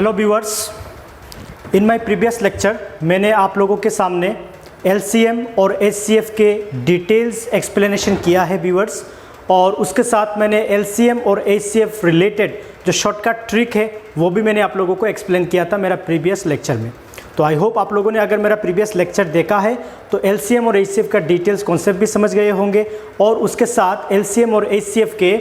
Hello viewers, in my previous lecture मैंने आप लोगों के सामने एलसीएम और एचसीएफ के डिटेल्स एक्सप्लेनेशन किया है व्यूअर्स, और उसके साथ मैंने एलसीएम और एचसीएफ रिलेटेड जो शॉर्टकट ट्रिक है वो भी मैंने आप लोगों को एक्सप्लेन किया था मेरा प्रीवियस लेक्चर में। तो आई होप आप लोगों ने अगर मेरा प्रीवियस लेक्चर देखा है तो एलसीएम और एचसीएफ का डिटेल्स कॉन्सेप्ट भी समझ गए होंगे, और उसके साथ एलसीएम और एचसीएफ के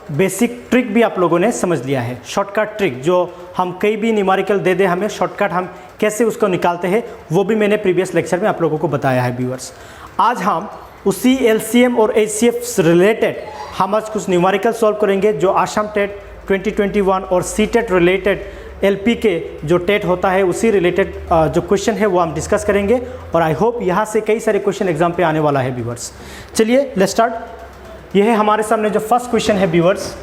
बेसिक ट्रिक भी आप लोगों ने समझ लिया है। शॉर्टकट ट्रिक जो हम कई भी न्यूमेरिकल दे हमें शॉर्टकट हम कैसे उसको निकालते हैं वो भी मैंने प्रीवियस लेक्चर में आप लोगों को बताया है व्यूअर्स। आज हम उसी एलसीएम और एचसीएफ से रिलेटेड हम आज कुछ न्यूमेरिकल सॉल्व करेंगे जो आसाम टेट 2021 और सी टेट रिलेटेड एलपी के जो टेट होता है उसी रिलेटेड जो क्वेश्चन है वो हम डिस्कस करेंगे, और आई होप यहाँ से कई सारे क्वेश्चन एग्जाम पे आने वाला है व्यूअर्स। चलिए लेट्स स्टार्ट। यह है हमारे सामने जो फर्स्ट क्वेश्चन है व्यूअर्स।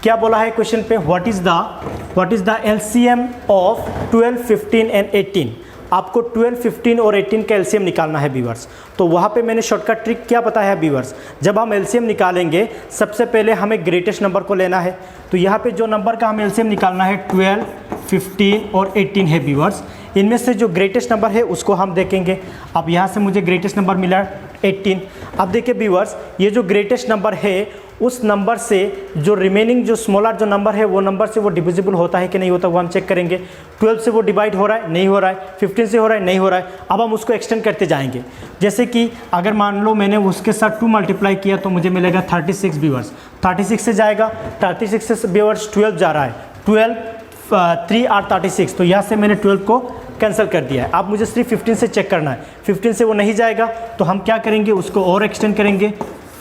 क्या बोला है क्वेश्चन पे, what is the LCM of 12, 15 and 18। आपको 12, 15 और 18 का एलसीएम निकालना है व्यूअर्स। तो वहाँ पे मैंने शॉर्टकट ट्रिक क्या बताया है व्यूअर्स, जब हम एलसीएम निकालेंगे सबसे पहले हमें ग्रेटेस्ट नंबर को लेना है। तो यहाँ पे जो नंबर का हमें एलसीएम निकालना है 12, 15 और 18 है व्यूअर्स। इनमें से जो ग्रेटेस्ट नंबर है उसको हम देखेंगे। अब यहाँ से मुझे ग्रेटेस्ट नंबर मिला 18। अब देखिए व्यूअर्स, ये जो ग्रेटेस्ट नंबर है उस नंबर से जो रिमेनिंग जो स्मॉलर जो नंबर है वो नंबर से वो डिविजिबल होता है कि नहीं होता वो हम चेक करेंगे। 12 से वो डिवाइड हो रहा है, नहीं हो रहा है। 15 से हो रहा है, नहीं हो रहा है। अब हम उसको एक्सटेंड करते जाएंगे। जैसे कि अगर मान लो मैंने उसके साथ 2 मल्टीप्लाई किया तो मुझे मिलेगा 36 व्यूअर्स। 36 से जाएगा, 36 से व्यूअर्स 12 जा रहा है। 12 3 और 36, तो यहाँ से मैंने 12 को कैंसिल कर दिया है। अब मुझे सिर्फ 15 से चेक करना है। 15 से वो नहीं जाएगा तो हम क्या करेंगे, उसको और एक्सटेंड करेंगे।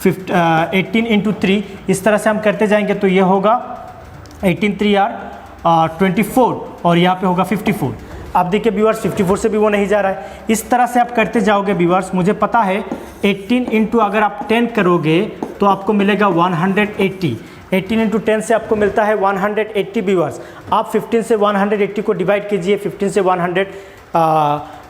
18 इंटू 3 इस तरह से हम करते जाएंगे तो ये होगा 18 3 आर 24 और यहाँ पे होगा 54। अब देखिए व्यूअर्स 54 से भी वो नहीं जा रहा है। इस तरह से आप करते जाओगे व्यूअर्स। मुझे पता है 18 इंटू अगर आप 10 करोगे तो आपको मिलेगा 180। 18 इंटू 10 से आपको मिलता है 180 व्यूअर्स। आप 15 से 180 को डिवाइड कीजिए। 15 से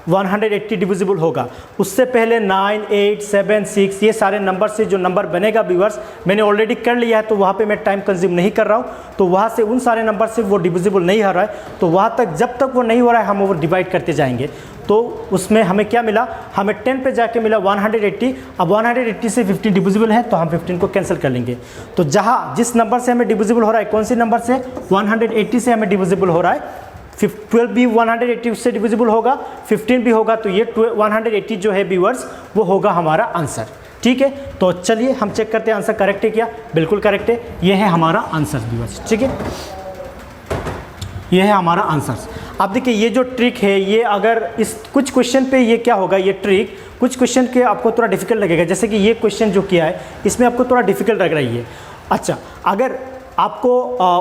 180 डिविजिबल होगा। उससे पहले 9, 8, 7, 6 ये सारे नंबर से जो नंबर बनेगा व्यूअर्स मैंने ऑलरेडी कर लिया है, तो वहाँ पे मैं टाइम कंज्यूम नहीं कर रहा हूँ। तो वहाँ से उन सारे नंबर से वो डिविजिबल नहीं हो रहा है, तो वहाँ तक जब तक वो नहीं हो रहा है हम वो डिवाइड करते जाएंगे। तो उसमें हमें क्या मिला, हमें 10 पे जाके मिला 180। अब 180 से 15 डिविजिबल है तो हम 15 को कैंसिल कर लेंगे। तो जहाँ जिस नंबर से हमें डिविजिबल हो रहा है, कौन सी नंबर से, 180 से हमें डिविजिबल हो रहा है। 12 भी 180 से डिविजिबल होगा, 15 भी होगा, तो ये 180 जो है व्यूअर्स वो होगा हमारा आंसर। ठीक है, तो चलिए हम चेक करते हैं आंसर करेक्ट है क्या। बिल्कुल करेक्ट है, ये है हमारा आंसर व्यूअर्स। ठीक है, ये है हमारा आंसर। अब देखिए ये जो ट्रिक है ये अगर इस कुछ क्वेश्चन पे ये क्या होगा, ये ट्रिक कुछ क्वेश्चन के आपको थोड़ा डिफिकल्ट लगेगा। जैसे कि ये क्वेश्चन जो किया है इसमें आपको थोड़ा डिफिकल्ट लग रही है। अच्छा, अगर आपको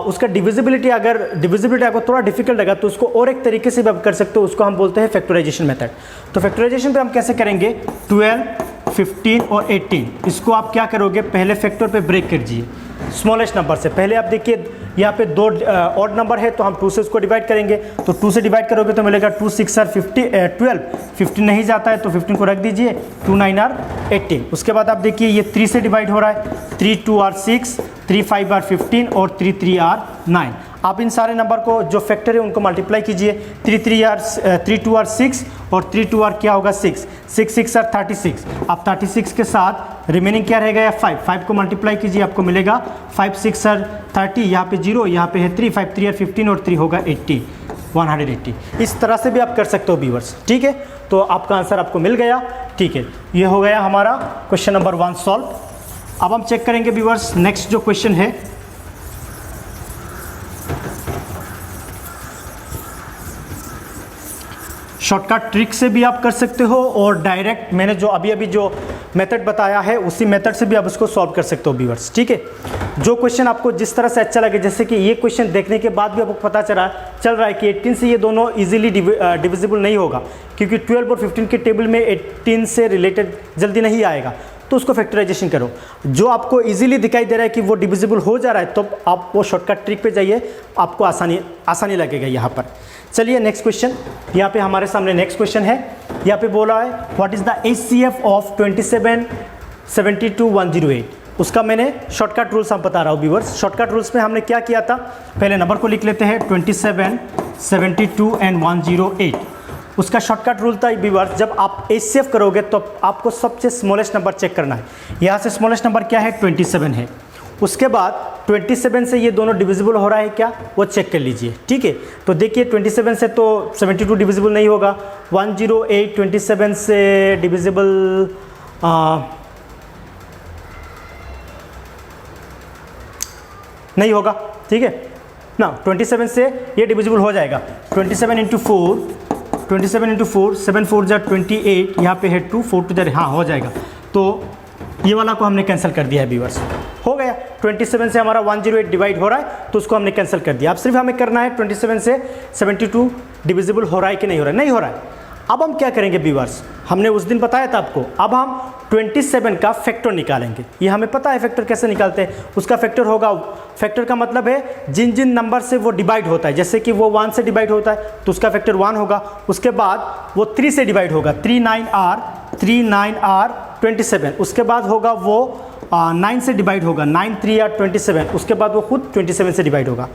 उसका डिविजिबिलिटी आपको थोड़ा डिफिकल्ट लगा तो उसको और एक तरीके से भी आप कर सकते हो। उसको हम बोलते हैं फैक्टराइजेशन मेथड। तो फैक्टराइजेशन पे हम कैसे करेंगे, 12, 15 और 18 इसको आप क्या करोगे, पहले फैक्टर पे ब्रेक कीजिए स्मॉलेस्ट नंबर से। पहले आप देखिए यहाँ पे 2 ऑड नंबर है तो हम 2 से उसको डिवाइड करेंगे। तो 2 से डिवाइड करोगे तो मिलेगा 2 6 आर 12, 15 नहीं जाता है तो 15 को रख दीजिए, 2 9 आर 18। उसके बाद आप देखिए ये 3 से डिवाइड हो रहा है, 3 2 आर 6, 3 5 आर 15 और 3 3 आर 9। आप इन सारे नंबर को जो फैक्टर है उनको मल्टीप्लाई कीजिए। 3 2 आर 6 और 3 2 आर क्या होगा 6, 6 6 आर 36। अब 36 के साथ रिमेनिंग क्या रहेगा, 5 को मल्टीप्लाई कीजिए, आपको मिलेगा 5 6 आर 30, यहाँ पे 0, यहाँ पे है 3, 5 3 आर 15 और 3 होगा 80, 180। इस तरह से भी आप कर सकते हो व्यूअर्स। ठीक है, तो आपका आंसर आपको मिल गया। ठीक है, ये हो गया हमारा क्वेश्चन नंबर 1 सॉल्व। अब हम चेक करेंगे व्यूअर्स नेक्स्ट जो क्वेश्चन है। शॉर्टकट ट्रिक से भी आप कर सकते हो और डायरेक्ट मैंने जो अभी जो मेथड बताया है उसी मेथड से भी आप उसको सॉल्व कर सकते हो व्यूअर्स। ठीक है, जो क्वेश्चन आपको जिस तरह से अच्छा लगे, जैसे कि ये क्वेश्चन देखने के बाद भी आपको पता चल रहा है कि 18 से ये दोनों इजीली डिविजिबल नहीं होगा, क्योंकि 12 और 15 के टेबल में 18 से रिलेटेड जल्दी नहीं आएगा। तो उसको फैक्टराइजेशन करो। जो आपको इजीली दिखाई दे रहा है कि वो डिविजिबल हो जा रहा है तो आप वो शॉर्टकट ट्रिक पे जाइए, आपको आसानी लगेगा यहाँ पर। चलिए नेक्स्ट क्वेश्चन, यहाँ पे हमारे सामने नेक्स्ट क्वेश्चन है। यहाँ पे बोला है what is the HCF of 27 72 108। उसका मैंने शॉर्टकट रूल्स हम बता रहा हूँ व्यूअर्स। शॉर्टकट रूल्स में हमने क्या किया था, पहले नंबर को लिख लेते हैं 27, 72 एंड 108। उसका शॉर्टकट रूल था व्यूअर्स, जब आप HCF करोगे तो आपको सबसे स्मॉलेस्ट नंबर चेक करना है। यहाँ से स्मॉलेस्ट नंबर क्या है, 27 है। उसके बाद 27 से ये दोनों डिविजिबल हो रहा है क्या, वो चेक कर लीजिए, ठीक है। तो देखिए 27 से तो 72 डिविजिबल नहीं होगा, 108 27 से डिविजिबल नहीं होगा, ठीक है ना। 27 से ये डिविजिबल हो जाएगा, 27 इंटू 4, 7 4 जा 28, यहाँ पे है 2, 4 2 जा, हाँ हो जाएगा। तो ये वाला को हमने कैंसिल कर दिया है व्यूअर्स, हो गया। 27 से हमारा 108 डिवाइड हो रहा है तो उसको हमने कैंसिल कर दिया। अब सिर्फ हमें करना है 27 से 72 डिविजिबल हो रहा है कि नहीं हो रहा है, नहीं हो रहा है। अब हम क्या करेंगे व्यूअर्स, हमने उस दिन बताया था आपको, अब हम 27 का फैक्टर निकालेंगे। ये हमें पता है फैक्टर कैसे निकालते हैं। उसका फैक्टर होगा, फैक्टर का मतलब है जिन जिन नंबर से वो डिवाइड होता है, जैसे कि वो 1 से डिवाइड होता है तो उसका फैक्टर 1 होगा। उसके बाद वो 3 से डिवाइड होगा, 39R 27। उसके बाद होगा वो 9 से डिवाइड होगा, 9 3 या 27। उसके बाद वो खुद 27 से डिवाइड होगा।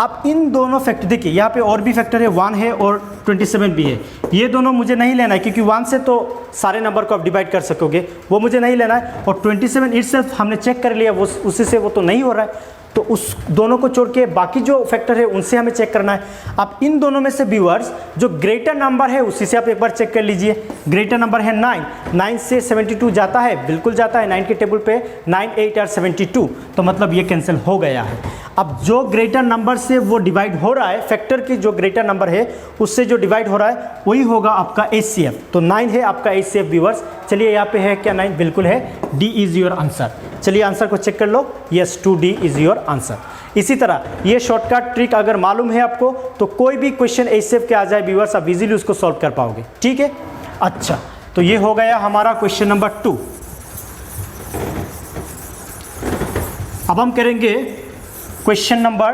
अब इन दोनों फैक्टर देखिए, यहाँ पे और भी फैक्टर है, 1 है और 27 भी है। ये दोनों मुझे नहीं लेना है क्योंकि 1 से तो सारे नंबर को आप डिवाइड कर सकोगे, वो मुझे नहीं लेना है। और 27 इटसेल्फ हमने चेक कर लिया, वो उसी से वो तो नहीं हो रहा है, तो उस दोनों को छोड़ के बाकी जो फैक्टर है उनसे हमें चेक करना है। अब इन दोनों में से व्यूअर्स जो ग्रेटर नंबर है उसी से आप एक बार चेक कर लीजिए। ग्रेटर नंबर है 9 से 72 जाता है, बिल्कुल जाता है। 9 के टेबल पे 9 8 और 72, तो मतलब ये कैंसिल हो गया है। अब जो ग्रेटर नंबर से वो डिवाइड हो रहा है, फैक्टर की जो ग्रेटर नंबर है उससे जो डिवाइड हो रहा है वही होगा आपका HCF। तो 9 है आपका HCF व्यूअर्स। चलिए यहाँ पे है क्या 9, बिल्कुल है, D इज़ योर आंसर। चलिए आंसर को चेक कर लो, yes 2D is your answer. इसी तरह ये शॉर्टकट ट्रिक अगर मालूम है आपको तो कोई भी क्वेश्चन HCF के आ जाए व्यूअर्स, आप इजीली उसको सॉल्व कर पाओगे, ठीक है। अच्छा, तो ये हो गया हमारा क्वेश्चन नंबर 2। अब हम करेंगे क्वेश्चन नंबर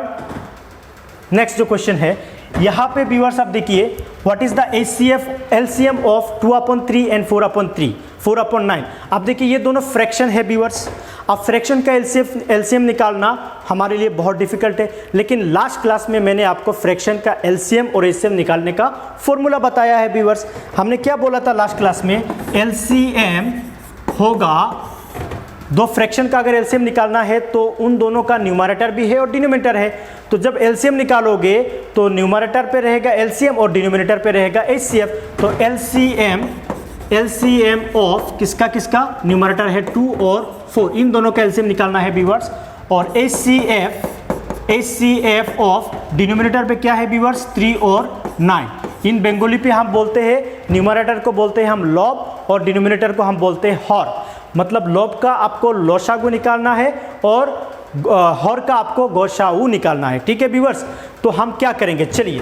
नेक्स्ट। जो क्वेश्चन है यहाँ पे व्यूअर्स आप देखिए, what is the HCF LCM of 2/3 and 4/3, 4/9। आप देखिए ये दोनों फ्रैक्शन है व्यूअर्स। अब फ्रैक्शन का LCM निकालना हमारे लिए बहुत डिफिकल्ट है, लेकिन लास्ट क्लास में मैंने आपको फ्रैक्शन का LCM और HCM निकालने का फॉर्मूला बताया है व्यूअर्स। हमने क्या बोला था लास्ट क्लास में, LCM होगा, दो फ्रैक्शन का अगर LCM निकालना है तो उन दोनों का न्यूमरेटर भी है और डिनोमिनेटर है। तो जब LCM निकालोगे तो न्यूमरेटर पे रहेगा LCM और डिनोमिनेटर पे रहेगा HCF। तो LCM ऑफ किसका किसका, न्यूमरेटर है 2 और 4, इन दोनों का LCM निकालना है व्यूअर्स। और HCF ऑफ डिनोमिनेटर पे क्या है व्यूअर्स, 3 और 9। इन बंगाली पे हम बोलते हैं, न्यूमरेटर को बोलते हैं हम लॉब और डिनोमिनेटर को हम बोलते हैं हर। मतलब लॉब का आपको लोशागु निकालना है और हर का आपको गोशाऊ निकालना है, ठीक है व्यूअर्स। तो हम क्या करेंगे, चलिए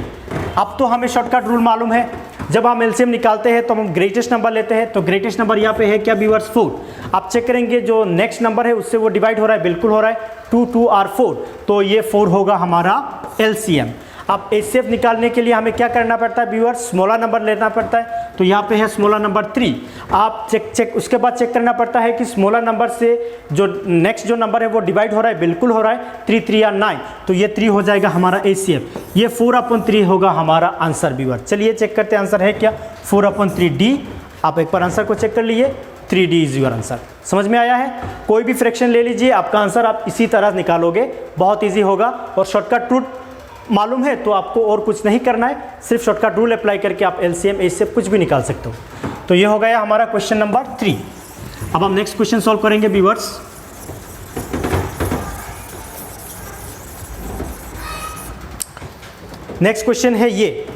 अब तो हमें शॉर्टकट रूल मालूम है। जब हम LCM निकालते हैं तो हम ग्रेटेस्ट नंबर लेते हैं। तो ग्रेटेस्ट नंबर यहाँ पे है क्या व्यूअर्स, 4। आप चेक करेंगे जो नेक्स्ट नंबर है उससे वो डिवाइड हो रहा है, बिल्कुल हो रहा है, 2 2 और 4, तो ये 4 होगा हमारा LCM। अब HCF निकालने के लिए हमें क्या करना पड़ता है व्यूअर्स, स्मॉलर नंबर लेना पड़ता है। तो यहाँ पे है स्मॉलर नंबर 3। आप चेक उसके बाद चेक करना पड़ता है कि स्मॉलर नंबर से जो नेक्स्ट जो नंबर है वो डिवाइड हो रहा है, बिल्कुल हो रहा है, 3 3 या 9, तो ये 3 हो जाएगा हमारा HCF। ये 4/3 होगा हमारा आंसर व्यूअर्स। चलिए चेक करते हैं आंसर है क्या, 4/3D। आप एक बार आंसर को चेक कर लीजिए, 3D इज योर आंसर। समझ में आया है। कोई भी फ्रैक्शन ले लीजिए, आपका आंसर आप इसी तरह निकालोगे, बहुत ईजी होगा। और शॉर्टकट रूट मालूम है तो आपको और कुछ नहीं करना है, सिर्फ शॉर्टकट रूल अप्लाई करके आप LCM HCF कुछ भी निकाल सकते हो। तो ये हो गया हमारा क्वेश्चन नंबर 3। अब हम नेक्स्ट क्वेश्चन सॉल्व करेंगे व्यूअर्स। नेक्स्ट क्वेश्चन है ये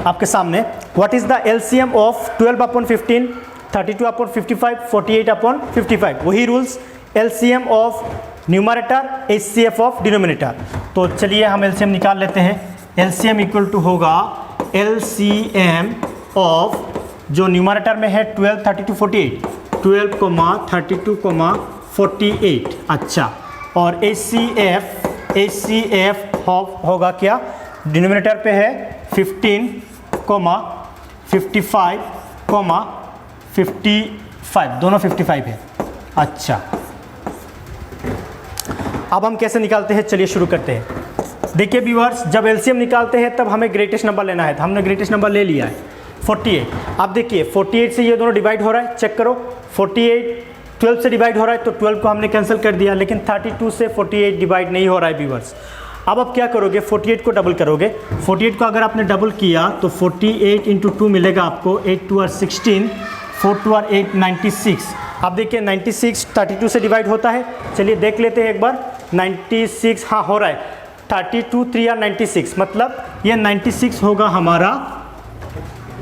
आपके सामने, what is the LCM of 12/15, 32/55, 48/55। वही rules, LCM of numerator, HCF of denominator. तो चलिए हम LCM निकाल लेते हैं। LCM इक्वल टू होगा LCM ऑफ जो न्यूमरेटर में है 12 32 48, 12, 32, 48। अच्छा, और HCF होगा क्या, डिनोमिनेटर पे है 15, 55, 55, दोनों 55 है। अच्छा, अब हम कैसे निकालते हैं, चलिए शुरू करते हैं। देखिए व्यूअर्स, जब एलसीएम निकालते हैं तब हमें ग्रेटेस्ट नंबर लेना है, तो हमने ग्रेटेस्ट नंबर ले लिया है 48। अब देखिए 48 से ये दोनों डिवाइड हो रहा है, चेक करो 48 12 से डिवाइड हो रहा है, तो 12 को हमने कैंसिल कर दिया, लेकिन 32 से 48 डिवाइड नहीं हो रहा है व्यूअर्स। अब आप क्या करोगे, 48 को डबल करोगे। 48 को अगर आपने डबल किया तो 48 × 2 मिलेगा आपको, 8 2 16, 4 2 8 96। अब देखिए 96 32 से डिवाइड होता है, चलिए देख लेते हैं एक बार। 96 हाँ हो रहा है, 32 3 और 96, मतलब ये 96 होगा हमारा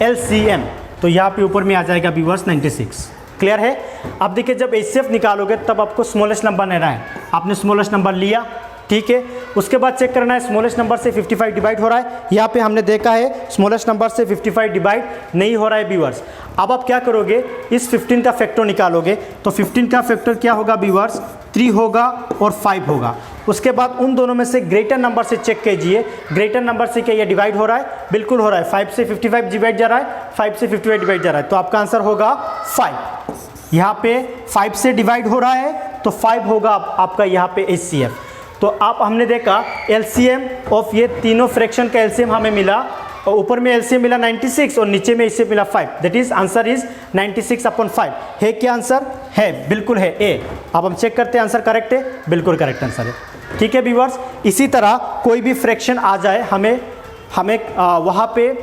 LCM, तो यहाँ पे ऊपर में आ जाएगा व्यूअर्स 96। क्लियर है। अब देखिए जब HCF निकालोगे तब आपको स्मॉलेस्ट नंबर लेना है, आपने स्मॉलेस्ट नंबर लिया, ठीक है। उसके बाद चेक करना है स्मॉलेस्ट नंबर से 55 डिवाइड हो रहा है, यहाँ पे हमने देखा है स्मॉलेस्ट नंबर से 55 डिवाइड नहीं हो रहा है व्यूअर्स। अब आप क्या करोगे, इस 15 का फैक्टर निकालोगे, तो 15 का फैक्टर क्या होगा व्यूअर्स, 3 होगा और 5 होगा। उसके बाद उन दोनों में से ग्रेटर नंबर से चेक कीजिए, ग्रेटर नंबर से क्या ये डिवाइड हो रहा है, बिल्कुल हो रहा है। 5 से 55 डिवाइड जा रहा है, 5 से 55 डिवाइड जा रहा है, तो आपका आंसर होगा 5। यहाँ पे 5 से डिवाइड हो रहा है तो 5 होगा आपका यहाँ पे HCF। तो आप हमने देखा LCM ऑफ ये तीनों फ्रैक्शन का LCM हमें मिला, और ऊपर में LCM मिला 96 और नीचे में HCF मिला 5, दैट इज आंसर इज 96/5। है क्या आंसर, है बिल्कुल है A। अब हम चेक करते हैं आंसर करेक्ट है, बिल्कुल करेक्ट आंसर है, ठीक है व्यूअर्स। इसी तरह कोई भी फ्रैक्शन आ जाए, हमें वहाँ पे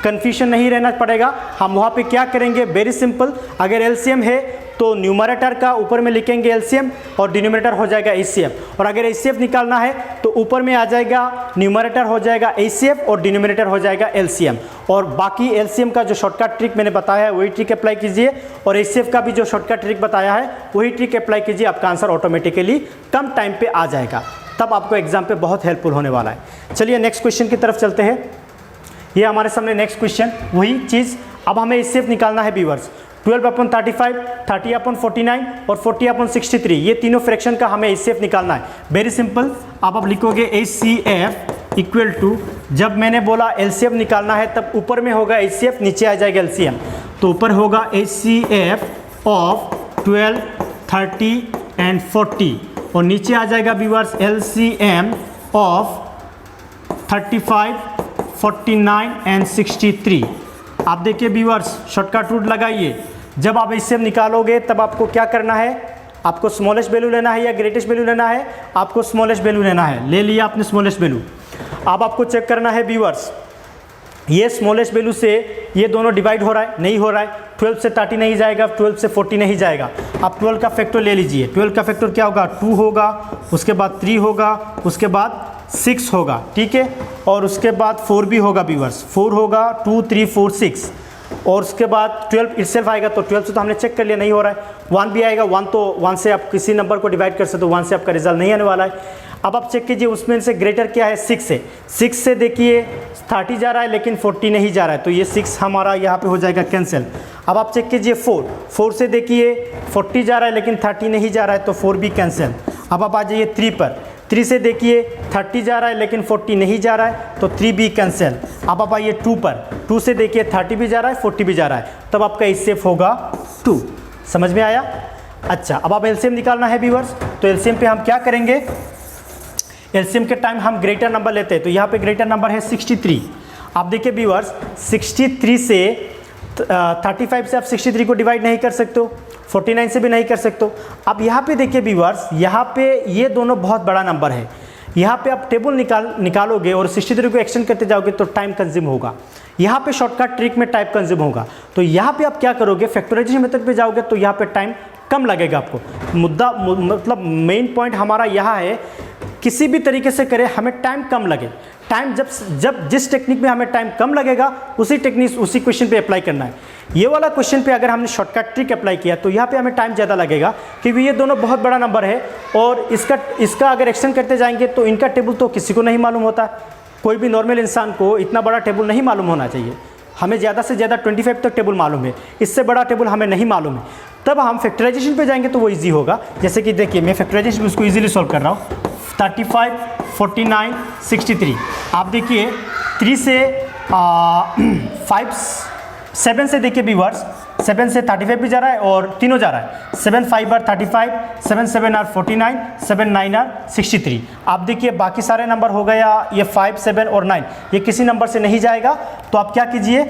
कन्फ्यूजन नहीं रहना पड़ेगा। हम वहाँ पे क्या करेंगे, वेरी सिंपल, अगर LCM है तो न्यूमरेटर का ऊपर में लिखेंगे LCM और डिनोमिनेटर हो जाएगा HCF, और अगर HCF निकालना है तो ऊपर में आ जाएगा न्यूमरेटर हो जाएगा HCF और डिनोमिनेटर हो जाएगा LCM। और बाकी LCM का जो शॉर्टकट ट्रिक मैंने बताया है वही ट्रिक अप्लाई कीजिए, और HCF का भी जो शॉर्टकट ट्रिक बताया है वही ट्रिक अप्लाई कीजिए, आपका आंसर ऑटोमेटिकली कम टाइम पे आ जाएगा, तब आपको एग्जाम पे बहुत हेल्पफुल होने वाला है। चलिए नेक्स्ट क्वेश्चन की तरफ चलते हैं। ये हमारे सामने नेक्स्ट क्वेश्चन, वही चीज़, अब हमें HCF निकालना है व्यूअर्स। 12/35, 30/49 और 40/63, ये तीनों फ्रैक्शन का हमें HCF निकालना है। वेरी सिंपल, अब आप लिखोगे HCF इक्वल टू, जब मैंने बोला LCM निकालना है तब ऊपर में होगा HCF, नीचे आ जाएगा LCM, तो ऊपर होगा HCF ऑफ 12, 30 एंड 40, और नीचे आ जाएगा व्यूअर्स LCM ऑफ 35, 49 एंड 63। आप देखिए व्यूअर्स, शॉर्टकट रूट लगाइए, जब आप HCF निकालोगे तब आपको क्या करना है, आपको स्मॉलेस्ट वैल्यू लेना है या ग्रेटेस्ट वैल्यू लेना है, आपको स्मॉलेस्ट वैल्यू लेना है, ले लिया आपने स्मॉलेस्ट वैल्यू। अब आपको चेक करना है व्यूअर्स, ये स्मॉलेस्ट वैल्यू से ये दोनों डिवाइड हो रहा है, नहीं हो रहा है, 12 से 30 नहीं जाएगा, 12 से 40 नहीं जाएगा। आप 12 का फैक्टर ले लीजिए, 12 का फैक्टर क्या होगा, 2 होगा, उसके बाद 3 होगा, उसके बाद 6 होगा, ठीक है, और उसके बाद 4 भी होगा व्यूअर्स, 4 होगा, 2 3 4 6, और उसके बाद 12 इटसेल्फ आएगा, तो 12 से तो हमने चेक कर लिया नहीं हो रहा है, 1 भी आएगा, 1 तो 1 से आप किसी नंबर को डिवाइड कर सकते हो, 1 से आपका रिजल्ट नहीं आने वाला है। अब आप चेक कीजिए उसमें से ग्रेटर क्या है, 6 है, 6 से देखिए 30 जा रहा है लेकिन 40 नहीं जा रहा है, तो ये 6 हमारा यहाँ पे हो जाएगा कैंसिल। अब आप चेक कीजिए 4 से देखिए 40 जा रहा है लेकिन 30 नहीं जा रहा है, तो 4 भी कैंसिल। अब आप आ जाइए 3 पर, 3 से देखिए 30 जा रहा है लेकिन 40 नहीं जा रहा है, तो 3 भी कैंसिल। अब आप आइए 2 पर, 2 से देखिए 30 भी जा रहा है 40 भी जा रहा है, तब आपका HCF होगा 2। समझ में आया? अच्छा, अब आप LCM निकालना है व्यूअर्स, तो LCM पे हम क्या करेंगे, LCM के टाइम हम ग्रेटर नंबर लेते हैं, तो यहाँ पे ग्रेटर नंबर है 63। आप देखिए व्यूअर्स, 63 से 35 से आप 63 को डिवाइड नहीं कर सकते हो, 49 से भी नहीं कर सकते हो। अब यहाँ पे देखिए व्यूअर्स, यहाँ पे ये दोनों बहुत बड़ा नंबर है, यहाँ पे आप टेबल निकालोगे और 63 को एक्सटेंड करते जाओगे तो टाइम कंज्यूम होगा। यहाँ पे शॉर्टकट ट्रिक में टाइम कंज्यूम होगा, तो यहाँ पे आप क्या करोगे, फैक्टराइजेशन मेथड पे जाओगे तो यहाँ पे टाइम कम लगेगा आपको। मुद्दा मतलब मेन पॉइंट हमारा यहाँ है, किसी भी तरीके से करें हमें टाइम कम लगे। टाइम जब जिस टेक्निक में हमें टाइम कम लगेगा उसी टेक्निक उसी क्वेश्चन पे अप्लाई करना है। ये वाला क्वेश्चन पे अगर हमने शॉर्टकट ट्रिक अप्लाई किया तो यहाँ पे हमें टाइम ज़्यादा लगेगा, क्योंकि ये दोनों बहुत बड़ा नंबर है और इसका अगर एक्सटेंड करते जाएंगे तो इनका टेबल तो किसी को नहीं मालूम होता। कोई भी नॉर्मल इंसान को इतना बड़ा टेबल नहीं मालूम होना चाहिए। हमें ज़्यादा से ज़्यादा 25 तक टेबल मालूम है, इससे बड़ा टेबल हमें नहीं मालूम है। तब हम फैक्टराइजेशन पे जाएंगे तो वो इजी होगा। जैसे कि देखिए मैं फैक्टराइजेशन उसको इजीली सॉल्व कर रहा हूँ। 35, 49, 63। आप देखिए 3 से 7 से देखिए व्यूअर्स, 7 से 35 भी जा रहा है और तीनों जा रहा है। 7 5 आर 35, 7 7 आर 49, 7 9 आर 63। आप देखिए बाकी सारे नंबर हो गया, ये 5 7 और 9 ये किसी नंबर से नहीं जाएगा, तो आप क्या कीजिए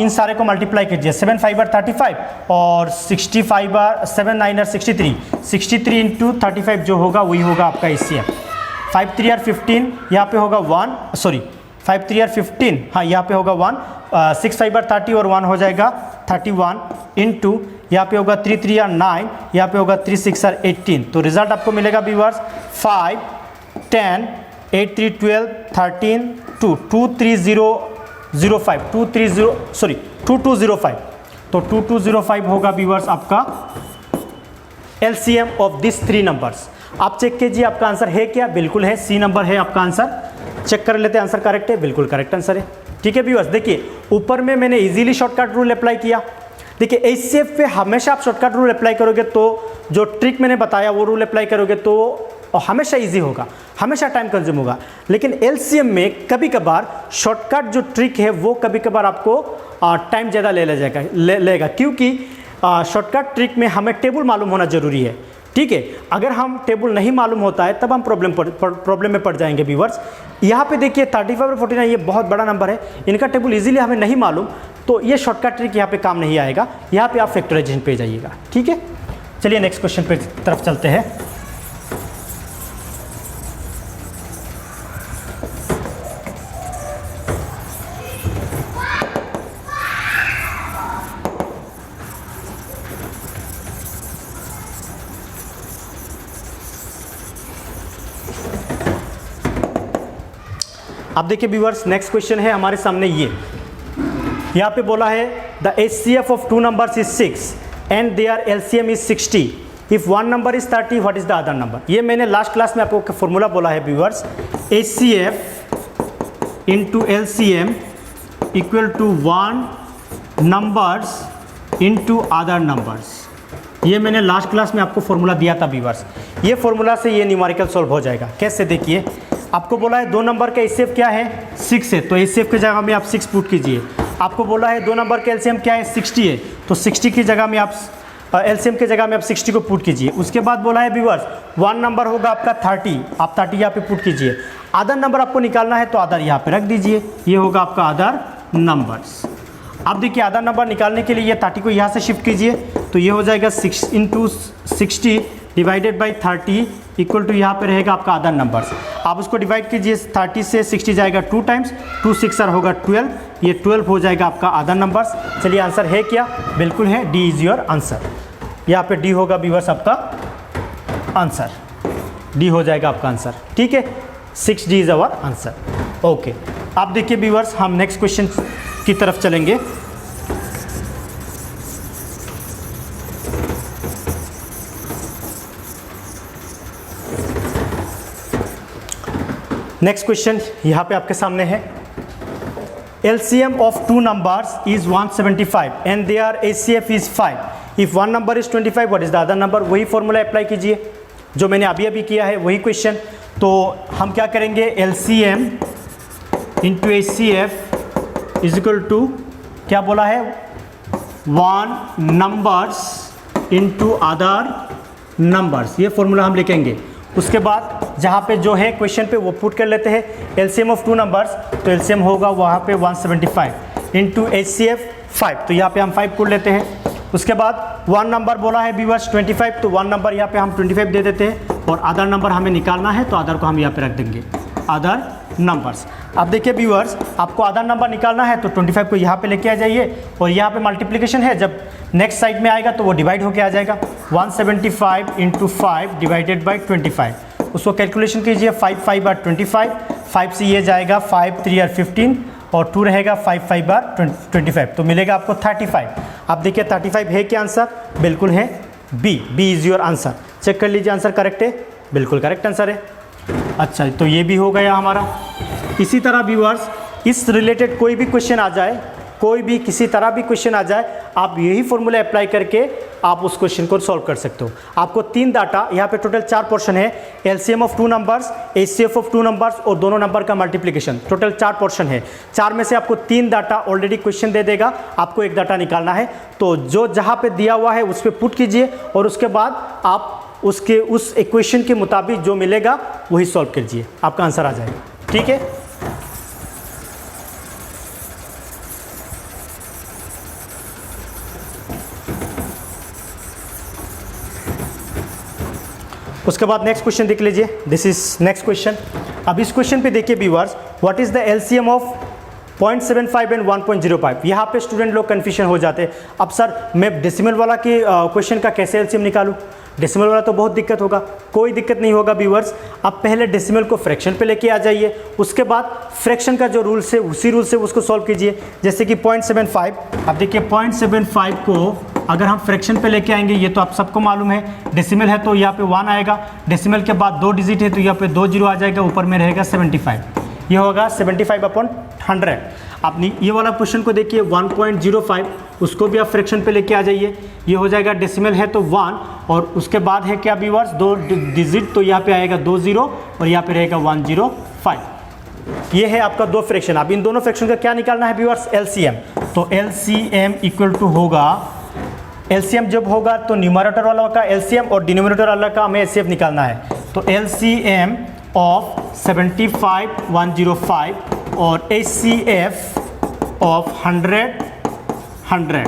इन सारे को मल्टीप्लाई कीजिए। 7 5 आर 35 और 65 आर 7 9 आर 63, 63 इंटू 35 जो होगा वही होगा आपका ACF। 5 3 आर 15, यहाँ पे होगा 1, सॉरी 5 3 आर 15, हाँ यहाँ पे होगा 1, 6 5 आर 30 और 1 हो जाएगा 31 इंटू यहाँ पे होगा 3 3 आर 9, यहाँ पे होगा 3 6 आर 18। तो रिजल्ट आपको मिलेगा व्यूअर्स 5 10 8 3 12 13 2 2 3 0 0 5 2 3 0 सॉरी 2 2 0 5। तो 2 2 0 5 होगा व्यूअर्स आपका LCM ऑफ दिस 3 नंबर्स। आप चेक कीजिए आपका आंसर है क्या, बिल्कुल है, C नंबर है आपका आंसर। चेक कर लेते हैं आंसर करेक्ट है, बिल्कुल करेक्ट आंसर है। ठीक है व्यूअर्स, देखिए ऊपर में मैंने इजीली शॉर्टकट रूल अप्लाई किया। देखिए ACF पे हमेशा आप शॉर्टकट रूल अप्लाई करोगे तो जो ट्रिक मैंने बताया वो रूल अप्लाई करोगे तो हमेशा इजी होगा, हमेशा टाइम कंज्यूम होगा। लेकिन LCM में कभी कभार शॉर्टकट जो ट्रिक है वो कभी कभार आपको टाइम ज़्यादा लेगा क्योंकि शॉर्टकट ट्रिक में हमें टेबल मालूम होना ज़रूरी है। ठीक है, अगर हम टेबल नहीं मालूम होता है तब हम प्रॉब्लम में पड़ जाएंगे व्यूअर्स। यहाँ पे देखिए 35 और 49 ये बहुत बड़ा नंबर है, इनका टेबल इजीली हमें नहीं मालूम, तो ये शॉर्टकट ट्रिक यहाँ पे काम नहीं आएगा। यहाँ पे आप फैक्टराइजेशन पे जाइएगा। ठीक है, चलिए नेक्स्ट क्वेश्चन पे तरफ चलते हैं। अब देखिए व्यूअर्स नेक्स्ट क्वेश्चन है हमारे सामने ये, यहाँ पे बोला है the HCF of 2 numbers is 6 and their LCM is 60। If one number is 30 what is the other number. ये मैंने लास्ट क्लास में आपको फॉर्मूला बोला है viewers, HCF into LCM equal to 1 numbers into other numbers. ये मैंने last class में आपको फॉर्मूला दिया था व्यूअर्स। ये फॉर्मूला से ये न्यूमेरिकल सॉल्व हो जाएगा। कैसे, देखिए आपको बोला है 2 नंबर का HCF क्या है 6 है, तो HCF की जगह में आप 6 पुट कीजिए। आपको बोला है 2 नंबर का LCM क्या है 60 है, तो 60 की जगह में आप LCM की जगह में आप 60 को पुट कीजिए। उसके बाद बोला है व्यूअर्स 1 नंबर होगा आपका 30, आप 30 यहाँ पे पुट कीजिए। अदर नंबर आपको निकालना है तो अदर यहाँ पे रख दीजिए, ये होगा आपका अदर नंबर्स। अब देखिए अदर नंबर निकालने के लिए ये 30 को यहाँ से शिफ्ट कीजिए, तो ये हो जाएगा 6 into 60 divided by 30 equal to यहाँ पे रहेगा आपका अदर नंबर्स। आप उसको डिवाइड कीजिए, 30 से 60 जाएगा 2 टाइम्स, 2 6 होगा 12, ये 12 हो जाएगा आपका अदर नंबर्स। चलिए आंसर है क्या, बिल्कुल है, D इज़ योर आंसर। यहाँ पे D होगा व्यूअर्स आपका आंसर, D हो जाएगा आपका आंसर। ठीक है, 6D is our answer. Okay, आप देखिए व्यूअर्स हम नेक्स्ट क्वेश्चन की तरफ चलेंगे। नेक्स्ट क्वेश्चन यहाँ पे आपके सामने है, LCM of 2 numbers is 175 and their HCF is 5। If one number is 25 what is the other number. वही फॉर्मूला अप्लाई कीजिए जो मैंने अभी अभी किया है, वही क्वेश्चन। तो हम क्या करेंगे, LCM into HCF is equal to क्या बोला है 1 नंबर्स इंटू अदर नंबर्स, ये फॉर्मूला हम लिखेंगे। उसके बाद जहाँ पे जो है क्वेश्चन पे वो पुट कर लेते हैं। LCM ऑफ 2 नंबर्स, तो LCM होगा वहाँ पे 175 इंटू HCF 5, तो यहाँ पे हम 5 पुट लेते हैं। उसके बाद 1 नंबर बोला है व्यूअर्स 25, तो 1 नंबर यहाँ पे हम 25 दे देते हैं और अदर नंबर हमें निकालना है, तो अदर को हम यहाँ पे रख देंगे अदर नंबर्स। अब देखिए व्यूअर्स आपको अदर नंबर निकालना है तो 25 को यहाँ पे लेके आ जाइए और यहाँ पे मल्टीप्लिकेशन है, जब नेक्स्ट साइड में आएगा तो वो डिवाइड होके आ जाएगा। 175 इंटू 5 डिवाइडेड बाई 25, उसको कैलकुलेशन कीजिए। 5 5 आर 25, 5 से ये जाएगा 5 3 आर 15 और 2 रहेगा 5 5 आर 25, तो मिलेगा आपको 35। अब देखिए 35 है क्या आंसर, बिल्कुल है B is your answer. Check कर लीजिए आंसर करेक्ट है, बिल्कुल करेक्ट आंसर है। अच्छा, तो ये भी हो गया हमारा। इसी तरह व्यूअर्स इस रिलेटेड कोई भी क्वेश्चन आ जाए कोई भी किसी तरह भी क्वेश्चन आ जाए, आप यही फॉर्मूला अप्लाई करके आप उस क्वेश्चन को सॉल्व कर सकते हो। आपको 3 डाटा, यहाँ पे टोटल 4 पोर्शन है, LCM of 2 numbers, HCF of 2 numbers और दोनों नंबर का मल्टीप्लिकेशन, टोटल 4 पोर्शन है। 4 में से आपको 3 डाटा ऑलरेडी क्वेश्चन दे देगा, आपको 1 डाटा निकालना है। तो जो जहाँ पे दिया हुआ है उस पर पुट कीजिए और उसके बाद आप उसके उस इक्वेशन के मुताबिक जो मिलेगा वही सॉल्व कीजिए, आपका आंसर आ जाएगा। ठीक है, उसके बाद नेक्स्ट क्वेश्चन देख लीजिए। This is next question. अब इस क्वेश्चन पे देखिए viewers, what is the LCM of 0.75 and 1.05। यहाँ पे स्टूडेंट लोग कन्फ्यूजन हो जाते हैं, अब सर मैं डेसिमल वाला के क्वेश्चन का कैसे एलसीएम निकालूं, डेसिमल वाला तो बहुत दिक्कत होगा। कोई दिक्कत नहीं होगा व्यूअर्स, आप पहले डेसिमल को फ्रैक्शन पे लेके आ जाइए, उसके बाद फ्रैक्शन का जो रूल्स है उसी रूल से उसको सॉल्व कीजिए। जैसे कि 0.75, अब देखिए 0.75 को अगर हम फ्रैक्शन पे लेके आएंगे, ये तो आप सबको मालूम है, डेसिमल है तो यहाँ पे 1 आएगा, डेसिमल के बाद 2 डिजिट है तो यहाँ पे 2 जीरो आ जाएगा, ऊपर में रहेगा 75, ये होगा 75/100। आपने ये वाला क्वेश्चन को देखिए 1.05, उसको भी आप फ्रैक्शन पे लेके आ जाइए, ये हो जाएगा, डेसिमल है तो 1 और उसके बाद है क्या व्यूअर्स 2 डिजिट, तो यहाँ पे आएगा 2 जीरो और यहाँ पे रहेगा 105। ये है आपका 2 फ्रैक्शन। अब इन दोनों फ्रैक्शन का क्या निकालना है व्यूअर्स, एलसीएम। तो एलसीएम इक्वल टू होगा, एलसीएम जब होगा तो न्यूमरेटर वाला का एलसीएम और डिनोमिनेटर वाला का हमें एचसीएफ निकालना है। तो एलसीएम ऑफ 75 105 और एचसीएफ ऑफ 100।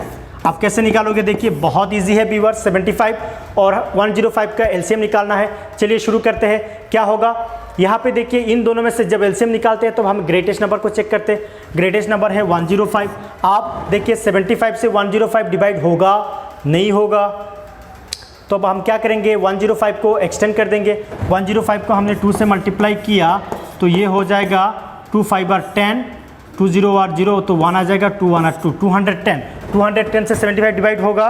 आप कैसे निकालोगे, देखिए बहुत इजी है व्यूअर्स, 75 और 105 का एलसीएम निकालना है। चलिए शुरू करते हैं। क्या होगा यहाँ पे देखिए, इन दोनों में से जब एलसीएम निकालते हैं तो हम ग्रेटेस्ट नंबर को चेक करते हैं। ग्रेटेस्ट नंबर है 105। आप देखिए 75 से 105 डिवाइड होगा नहीं होगा, तो अब हम क्या करेंगे, 105 को एक्सटेंड कर देंगे। 105 को हमने 2 से मल्टीप्लाई किया तो ये हो जाएगा 2 5 are 10, 2 0 are 0 तो 1 आ जाएगा, 2 1 are 2, 210। 210 से 75 डिवाइड होगा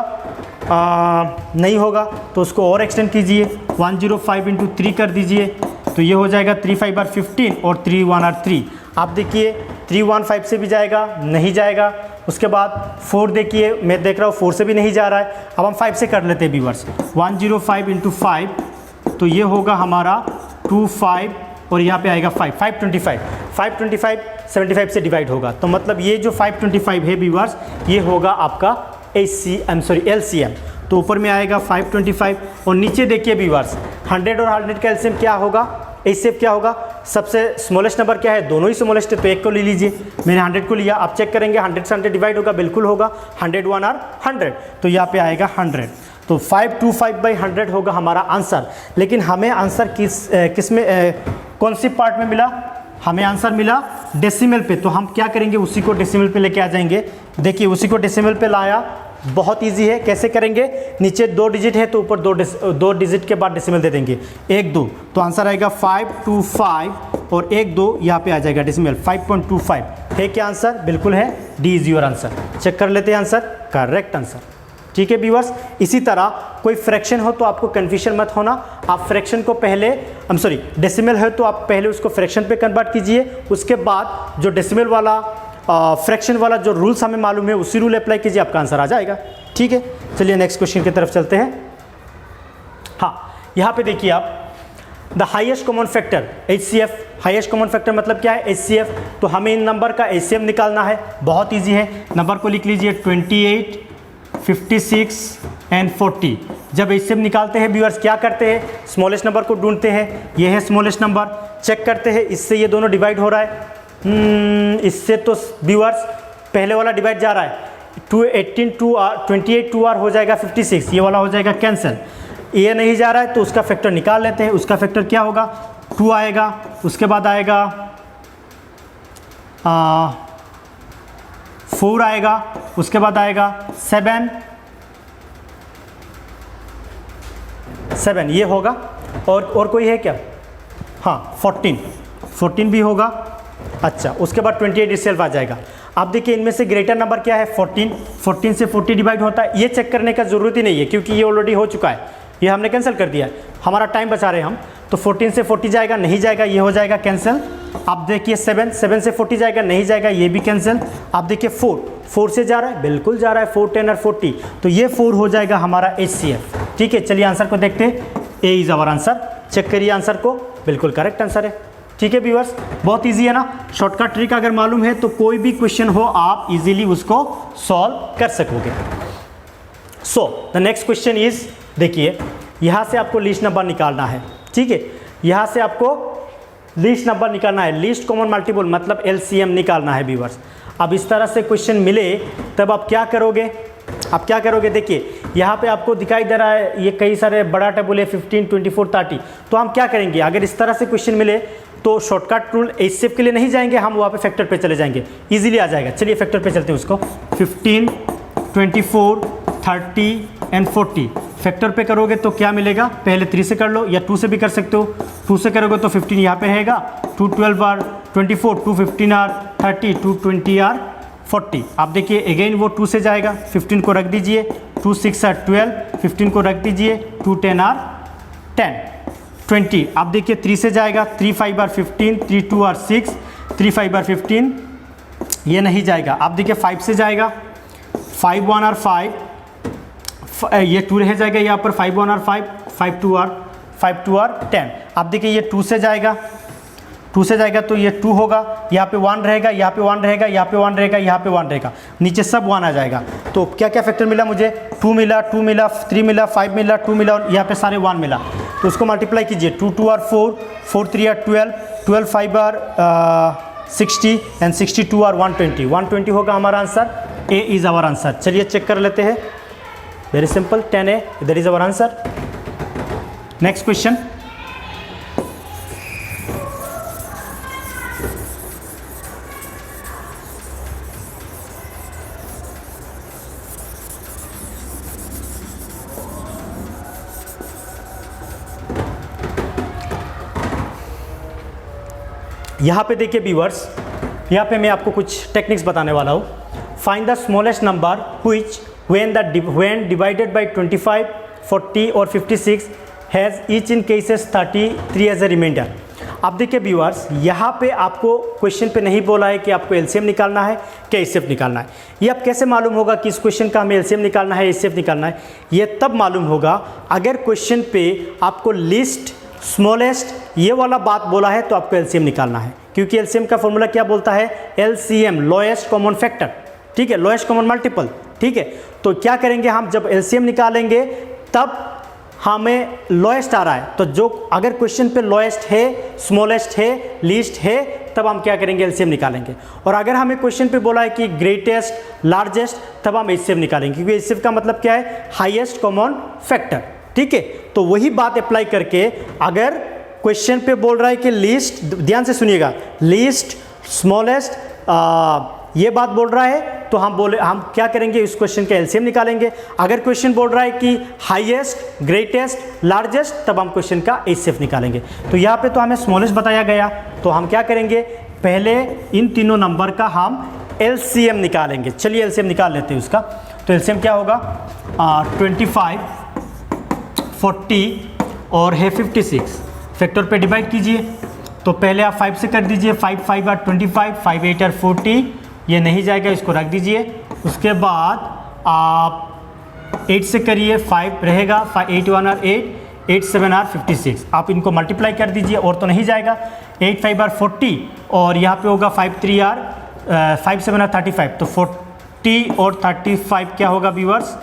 नहीं होगा, तो उसको और एक्सटेंड कीजिए, 105 × 3 कर दीजिए, तो ये हो जाएगा 3 5 are 15 और 3 1 are 3। आप देखिए 3 1 5 से भी जाएगा नहीं जाएगा, उसके बाद 4 देखिए, मैं देख रहा हूँ 4 से भी नहीं जा रहा है। अब हम 5 से कर लेते हैं व्यूअर्स, 105 × 5 तो ये होगा हमारा 25 और यहाँ पे आएगा 5 525। 525 75 से डिवाइड होगा, तो मतलब ये जो 525 है व्यूअर्स, ये होगा आपका एलसीएम। तो ऊपर में आएगा 525 और नीचे देखिए व्यूअर्स, 100 और 100 का एलसीएम क्या होगा, एचसीएफ क्या होगा, सबसे स्मॉलेस्ट नंबर क्या है, दोनों ही स्मॉलेस्ट है तो एक को ले लीजिए। मैंने 100 को लिया, आप चेक करेंगे 100 से 100 डिवाइड होगा, बिल्कुल होगा, 101 और 100 तो यहाँ पे आएगा 100। तो 525/100 होगा हमारा आंसर। लेकिन हमें आंसर किस में कौन सी पार्ट में मिला, हमें आंसर मिला डेसिमल पे, तो हम क्या करेंगे, उसी को डेसिमल पे लेके आ जाएंगे। देखिए उसी को डेसिमल पे लाया, बहुत इजी है। कैसे करेंगे, नीचे 2 डिजिट है तो ऊपर 2 डिजिट के बाद डेसिमल दे देंगे, 1 2, तो आंसर आएगा 525 और 1 2 यहाँ पे आ जाएगा डेसिमल 5.25। है क्या आंसर, बिल्कुल है, D is your answer. Check कर लेते हैं आंसर, करेक्ट आंसर। ठीक है व्यूअर्स, इसी तरह कोई फ्रैक्शन हो तो आपको कन्फ्यूजन मत होना, आप फ्रैक्शन को पहले डेसिमल है तो आप पहले उसको फ्रैक्शन पे कन्वर्ट कीजिए, उसके बाद जो डेसिमल वाला फ्रैक्शन वाला जो रूल्स हमें मालूम है उसी रूल अप्लाई कीजिए, आपका आंसर आ जाएगा। ठीक है, चलिए नेक्स्ट क्वेश्चन की तरफ चलते हैं। हाँ, यहाँ पे देखिए आप, the highest common factor HCF, highest common factor मतलब क्या है, एचसीएफ। तो हमें इन नंबर का एचसीएफ निकालना है, बहुत ईजी है। नंबर को लिख लीजिए 28 56 एंड 40। जब एचसीएफ निकालते हैं व्यूअर्स क्या करते हैं, स्मॉलेस्ट नंबर को ढूंढते हैं, ये है स्मॉलेस्ट नंबर, चेक करते हैं इससे ये दोनों डिवाइड हो रहा है, इससे तो व्यूअर्स पहले वाला डिवाइड जा रहा है, 28 2 r हो जाएगा 56, ये वाला हो जाएगा कैंसिल। ये नहीं जा रहा है तो उसका फैक्टर निकाल लेते हैं। उसका फैक्टर क्या होगा, 2 आएगा, उसके बाद आएगा 4 आएगा, उसके बाद आएगा 7 ये होगा, और कोई है क्या, हाँ 14 भी होगा। अच्छा, उसके बाद 28 itself आ जाएगा। आप देखिए इनमें से ग्रेटर नंबर क्या है, 14 से 40 डिवाइड होता है, ये चेक करने का ज़रूरत ही नहीं है क्योंकि ये ऑलरेडी हो चुका है, ये हमने कैंसिल कर दिया है, हमारा टाइम बचा रहे हम। तो 14 से 40 जाएगा नहीं जाएगा, ये हो जाएगा कैंसिल। आप देखिए 7 से 40 जाएगा नहीं जाएगा, ये भी कैंसिल। आप देखिए 4 4 से जा रहा है, बिल्कुल जा रहा है, 4 10 और 40, तो ये 4 हो जाएगा हमारा HCF। ठीक है, चलिए आंसर को देखते हैं। A is our answer. Check करिए आंसर को, बिल्कुल करेक्ट आंसर है। ठीक है व्यूअर्स, बहुत इजी है ना। शॉर्टकट ट्रिक अगर मालूम है तो कोई भी क्वेश्चन हो आप इजीली उसको सॉल्व कर सकोगे। So the next question is, देखिए यहाँ से आपको लीस्ट नंबर निकालना है। ठीक है, यहाँ से आपको लीस्ट नंबर निकालना है, लीस्ट कॉमन मल्टीपल मतलब LCM निकालना है व्यूअर्स। अब इस तरह से क्वेश्चन मिले तब आप क्या करोगे, आप क्या करोगे, देखिए यहाँ पे आपको दिखाई दे रहा है ये कई सारे बड़ा टेबल है 15 24 30, तो हम क्या करेंगे, अगर इस तरह से क्वेश्चन मिले तो शॉर्टकट रूल HCF के लिए नहीं जाएंगे, हम वहाँ पे फैक्टर पे चले जाएंगे, इजीली आ जाएगा। चलिए फैक्टर पे चलते हैं उसको। 15 24 30 एंड 40 फैक्टर पे करोगे तो क्या मिलेगा, पहले 3 से कर लो या 2 से भी कर सकते हो। 2 से करोगे तो 15 यहाँ पे रहेगा, 2 12 आर 24, 2 15 आर 30, 2 20 आर 40। आप देखिए अगेन वो 2 से जाएगा, 15 को रख दीजिए, 2 6 आर 12, 15 को रख दीजिए, 2 10 आर 10 20। आप देखिए 3 से जाएगा, 3 5 आर 15, 3 2 आर 6, 3 5 आर 15, ये नहीं जाएगा। आप देखिए 5 से जाएगा, 5 1 आर 5, ये 2 रह जाएगा यहाँ पर, 5 1 आर 5, 5 2 आर 10। आप देखिए ये 2 से जाएगा, 2 से जाएगा तो ये 2 होगा, यहाँ पे 1 रहेगा, यहाँ पे 1 रहेगा, यहाँ पे 1 रहेगा, यहाँ पे 1 रहेगा, नीचे सब 1 आ जाएगा। तो क्या क्या फैक्टर मिला मुझे, 2 मिला, 2 मिला, 3 मिला, 5 मिला, 2 मिला और यहाँ पे सारे 1 मिला। तो उसको मल्टीप्लाई कीजिए, 2 2 are 4, 4 3 are 12, 12 5 are 60 and 62 are 120, 120 होगा हमारा answer. A is our answer. चलिए चेक कर लेते हैं, very simple, 10A, that is our answer. Next question, यहाँ पे देखिए व्यूअर्स, यहाँ पे मैं आपको कुछ टेक्निक्स बताने वाला हूँ। Find the smallest number which when divided by 25, 40 और 56 has each in cases 33 as a reminder. अब देखिए व्यूअर्स, यहाँ पे आपको क्वेश्चन पे नहीं बोला है कि आपको LCM निकालना है कि HCF निकालना है। ये अब कैसे मालूम होगा कि इस क्वेश्चन का हमें LCM निकालना है HCF निकालना है, ये तब मालूम होगा अगर क्वेश्चन पे आपको लिस्ट स्मॉलेस्ट ये वाला बात बोला है तो आपको LCM निकालना है, क्योंकि LCM का फॉर्मूला क्या बोलता है, LCM लोएस्ट कॉमन फैक्टर। ठीक है, लोएस्ट कॉमन मल्टीपल। ठीक है, तो क्या करेंगे हम, जब LCM निकालेंगे तब हमें लोएस्ट आ रहा है, तो जो अगर क्वेश्चन पे लोएस्ट है, स्मॉलेस्ट है, लीस्ट है, तब हम क्या करेंगे, LCM निकालेंगे। और अगर हमें क्वेश्चन पे बोला है कि ग्रेटेस्ट, लार्जेस्ट, तब हम HCF निकालेंगे, क्योंकि HCF का मतलब क्या है, हाईएस्ट कॉमन फैक्टर। ठीक है, तो वही बात अप्लाई करके अगर क्वेश्चन पे बोल रहा है कि लीस्ट, ध्यान से सुनिएगा, लीस्ट, स्मॉलेस्ट, ये बात बोल रहा है तो हम क्या करेंगे, इस क्वेश्चन का LCM निकालेंगे। अगर क्वेश्चन बोल रहा है कि हाईएस्ट, ग्रेटेस्ट, लार्जेस्ट, तब हम क्वेश्चन का HCF निकालेंगे। तो यहाँ पे तो हमें स्मॉलेस्ट बताया गया, तो हम क्या करेंगे, पहले इन तीनों नंबर का हम LCM निकालेंगे। चलिए LCM निकाल लेते हैं उसका। तो LCM क्या होगा, 25, 40 और है 56, फैक्टर पे डिवाइड कीजिए। तो पहले आप 5 से कर दीजिए, 5 5 आर 25, 5 8 आर 40, ये नहीं जाएगा, इसको रख दीजिए। उसके बाद आप 8 से करिए, 5 रहेगा, 8 1 आर 8, 8 7 आर 56, आप इनको मल्टीप्लाई कर दीजिए, और तो नहीं जाएगा। 8 5 आर 40 और यहाँ पे होगा 5 3 आर 5 7 आर 35, तो 40 और 35 क्या होगा व्यूअर्स,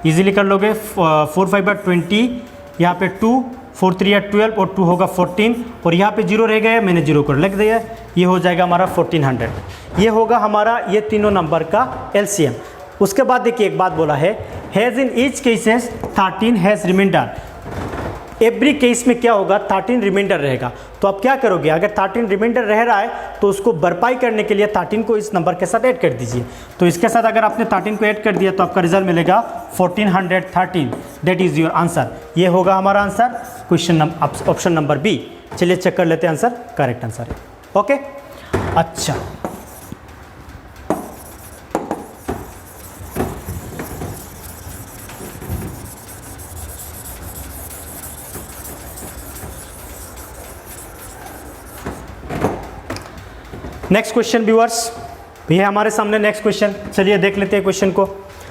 इजीली कर लोगे। 4 5 आर 20, यहाँ पे 2, 4 3 आर 12 और 2 होगा 14, और यहाँ पे 0 रह गया, मैंने 0 को लिख दिया, ये हो जाएगा हमारा 1400। ये होगा हमारा ये तीनों नंबर का LCM। उसके बाद देखिए एक बात बोला है, has in each cases 13 has reminder. Every case में क्या होगा, 13 रिमाइंडर रहेगा। तो आप क्या करोगे, अगर 13 रिमाइंडर रह रहा है तो उसको भरपाई करने के लिए 13 को इस नंबर के साथ ऐड कर दीजिए। तो इसके साथ अगर आपने 13 को ऐड कर दिया तो आपका रिजल्ट मिलेगा 1413, दैट इज़ योर आंसर। ये होगा हमारा answer, question option number B. चलिए चेक कर लेते हैं, आंसर करेक्ट आंसर है। ओके, अच्छा नेक्स्ट क्वेश्चन व्यूअर्स, ये हमारे सामने नेक्स्ट क्वेश्चन, चलिए देख लेते हैं क्वेश्चन को।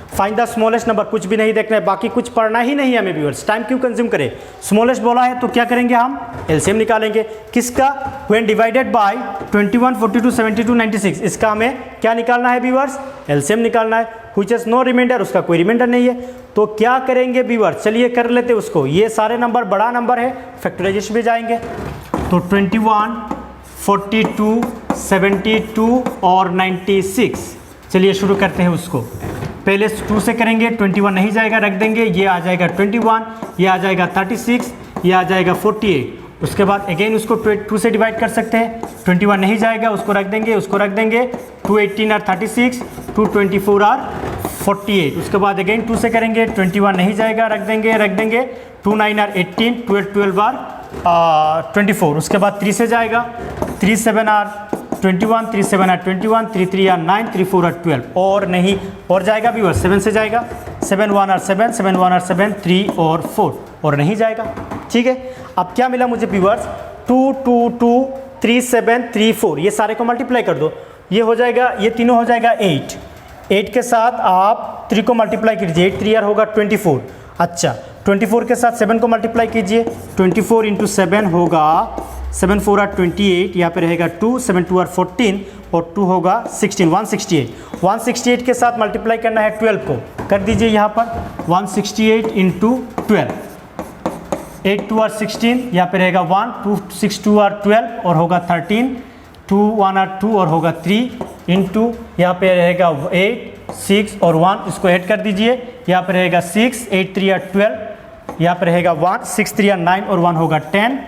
फाइंड द स्मॉलेस्ट नंबर, कुछ भी नहीं देखना है, बाकी कुछ पढ़ना ही नहीं है हमें व्यूअर्स, टाइम क्यों कंज्यूम करें। स्मॉलेस्ट बोला है तो क्या करेंगे हम, एलसीएम निकालेंगे। किसका, व्हेन डिवाइडेड बाय 21, 42, 72, 96, इसका हमें क्या निकालना है व्यूअर्स, एलसीएम निकालना है। व्हिच हैज नो रिमाइंडर, उसका कोई रिमाइंडर नहीं है, तो क्या करेंगे व्यूअर्स, चलिए कर लेते हैं उसको। ये सारे नंबर बड़ा नंबर है, फैक्टराइजेशन में जाएंगे, तो 21, 42, 72 और 96, चलिए शुरू करते हैं उसको। पहले 2 से करेंगे, 21 नहीं जाएगा, रख देंगे, ये आ जाएगा 21, ये आ जाएगा 36, ये आ जाएगा 48। उसके बाद अगेन उसको 2 से डिवाइड कर सकते हैं, 21 नहीं जाएगा, उसको रख देंगे, उसको रख देंगे, 2 18 और 36, 2 24 और 48। उसके बाद अगेन 2 से करेंगे, 21 नहीं जाएगा, रख देंगे, 2 9 और 18, 12 और 24। उसके बाद 3 से जाएगा, 3 7 और 21, 3 7 और 21, 3 3 और 9, 3 4 और 12, और नहीं, और जाएगा भी, 7 से जाएगा, 7 1 और 7, 7 1 और 7, 3 और 4, और नहीं जाएगा। ठीक है, अब क्या मिला मुझे व्यूअर्स, 2 2 2 3 7 3 4, ये सारे को मल्टीप्लाई कर दो, ये हो जाएगा, ये तीनों हो जाएगा 8 के साथ आप 3 को मल्टीप्लाई कीजिए, 8 3 होगा 24। अच्छा, 24 के साथ 7 को मल्टीप्लाई कीजिए, 24 इंटू 7 होगा 7 4 और 28, यहाँ पे रहेगा 2, 7 2 और 14, और 2 होगा 16, 168। 168 के साथ मल्टीप्लाई करना है 12 को, कर दीजिए यहाँ पर 168 इंटू 12, 8 2 और 16, यहाँ पे रहेगा 1, 2 6 2 और 12, और होगा 13, 2 1 और 2, और होगा 3 इंटू, यहाँ पे रहेगा 8 6 और 1, इसको ऐड कर दीजिए, यहाँ पे रहेगा 6, 8 3 और 12, यहाँ पे रहेगा 1, 6 3 और 9, और 1 होगा 10,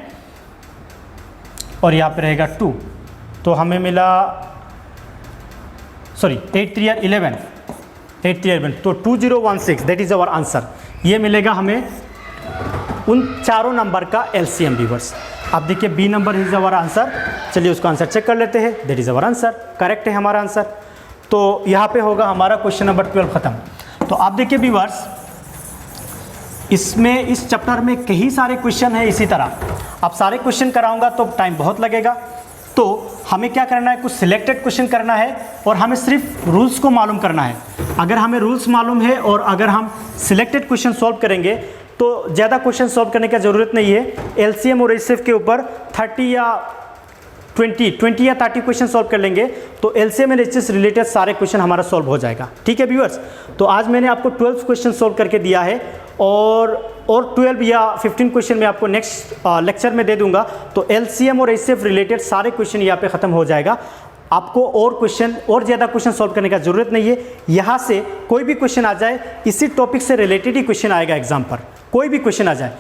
और यहाँ पे रहेगा 2, तो हमें मिला, सॉरी 8 3 और 11, 8 3 11, तो 2016, दैट इज़ आवर आंसर। ये मिलेगा हमें उन चारों नंबर का एलसीएम व्यूअर्स। अब देखिए B number is our answer, चलिए उसका आंसर चेक कर लेते हैं, that is our answer, correct है हमारा आंसर। तो यहाँ पे होगा हमारा क्वेश्चन नंबर 12 ख़त्म। तो आप देखिए व्यूअर्स, इसमें इस चैप्टर में कई सारे क्वेश्चन हैं इसी तरह, अब सारे क्वेश्चन कराऊंगा तो टाइम बहुत लगेगा, तो हमें क्या करना है, कुछ सिलेक्टेड क्वेश्चन करना है, और हमें सिर्फ रूल्स को मालूम करना है। अगर हमें रूल्स मालूम है और अगर हम सिलेक्टेड क्वेश्चन सॉल्व करेंगे तो ज़्यादा क्वेश्चन सॉल्व करने की ज़रूरत नहीं है। एलसीएम और एचसीएफ के ऊपर 30 या 20 या 30 क्वेश्चन सॉल्व कर लेंगे तो एलसीएम एंड एचसीएफ से रिलेटेड सारे क्वेश्चन हमारा सॉल्व हो जाएगा। ठीक है व्यूअर्स, तो आज मैंने आपको 12 क्वेश्चन सॉल्व करके दिया है, और 12 या 15 क्वेश्चन मैं आपको नेक्स्ट लेक्चर में दे दूंगा। तो एलसीएम और एचसीएफ रिलेटेड सारे क्वेश्चन यहाँ पे ख़त्म हो जाएगा। आपको और क्वेश्चन और ज़्यादा क्वेश्चन सॉल्व करने का ज़रूरत नहीं है। यहाँ से कोई भी क्वेश्चन आ जाए, इसी टॉपिक से रिलेटेड ही क्वेश्चन आएगा एग्जाम पर। कोई भी क्वेश्चन आ जाए,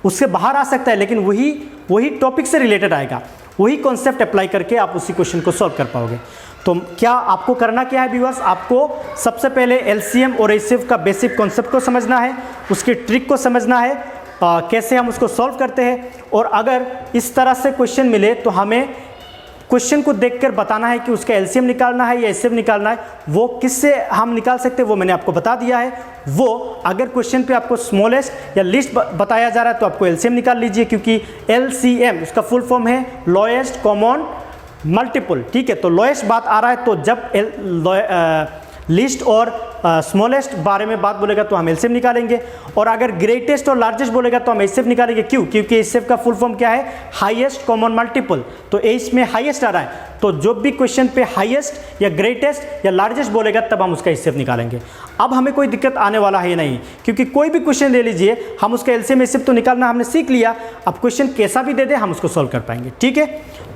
उससे बाहर आ सकता है, लेकिन वही टॉपिक से रिलेटेड आएगा, वही कॉन्सेप्ट अप्लाई करके आप उसी क्वेश्चन को सॉल्व कर पाओगे। तो क्या आपको करना क्या है व्यूअर्स, आपको सबसे पहले एलसीएम और एचसीएफ का बेसिक कॉन्सेप्ट को समझना है, उसकी ट्रिक को समझना है, कैसे हम उसको सॉल्व करते हैं। और अगर इस तरह से क्वेश्चन मिले तो हमें क्वेश्चन को देखकर बताना है कि उसका एलसीएम निकालना है या एचसीएफ निकालना है। वो किससे हम निकाल सकते हैं वो मैंने आपको बता दिया है। वो अगर क्वेश्चन पे आपको स्मॉलेस्ट या लिस्ट बताया जा रहा है तो आपको एलसीएम निकाल लीजिए, क्योंकि एलसीएम उसका फुल फॉर्म है लोएस्ट कॉमन मल्टीपल। ठीक है, तो लोएस्ट बात आ रहा है तो जब लिस्ट और स्मॉलेस्ट बारे में बात बोलेगा तो हम एलसीएम निकालेंगे, और अगर ग्रेटेस्ट और लार्जेस्ट बोलेगा तो हम एचसीएफ निकालेंगे। क्यों? क्योंकि एचसीएफ का फुल फॉर्म क्या है, हाईएस्ट कॉमन मल्टीपल। तो एच में हाईएस्ट आ रहा है, तो जो भी क्वेश्चन पे हाईएस्ट या ग्रेटेस्ट या लार्जेस्ट बोलेगा तब हम उसका एचसीएफ निकालेंगे। अब हमें कोई दिक्कत आने वाला है नहीं, क्योंकि कोई भी क्वेश्चन ले लीजिए, हम उसका एलसीएम एचसीएफ तो निकालना हमने सीख लिया। अब क्वेश्चन कैसा भी दे दे हम उसको सॉल्व कर पाएंगे। ठीक है,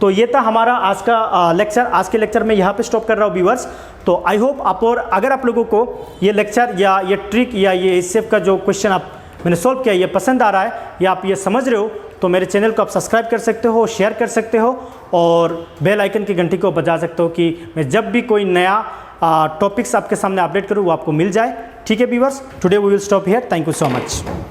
तो ये था हमारा आज का लेक्चर। आज के लेक्चर में यहाँ पे स्टॉप कर रहा हूँ व्यूअर्स। तो आई होप आप, और अगर आप लोगों को ये लेक्चर या ये ट्रिक या ये एचसीएफ का जो क्वेश्चन मैंने सॉल्व किया ये पसंद आ रहा है या आप ये समझ रहे हो, तो मेरे चैनल को आप सब्सक्राइब कर सकते हो, शेयर कर सकते हो, और बेल आइकन की घंटी को बजा सकते हो कि मैं जब भी कोई नया टॉपिक्स आपके सामने अपडेट करूँ वो आपको मिल जाए। ठीक है viewers, today we will stop here. Thank you so much.